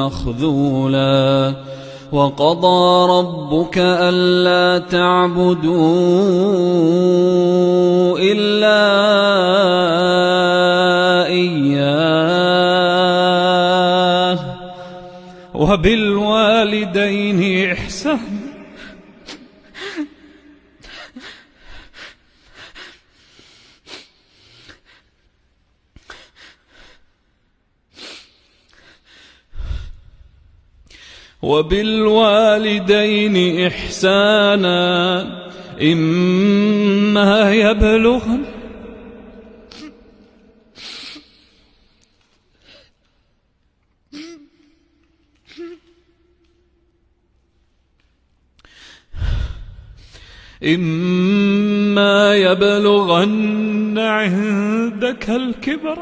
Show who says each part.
Speaker 1: مخذولا وقضى ربك ألا تعبدوا إلا إياه وبالوالدين إحسانا إما يبلغن عندك الكبر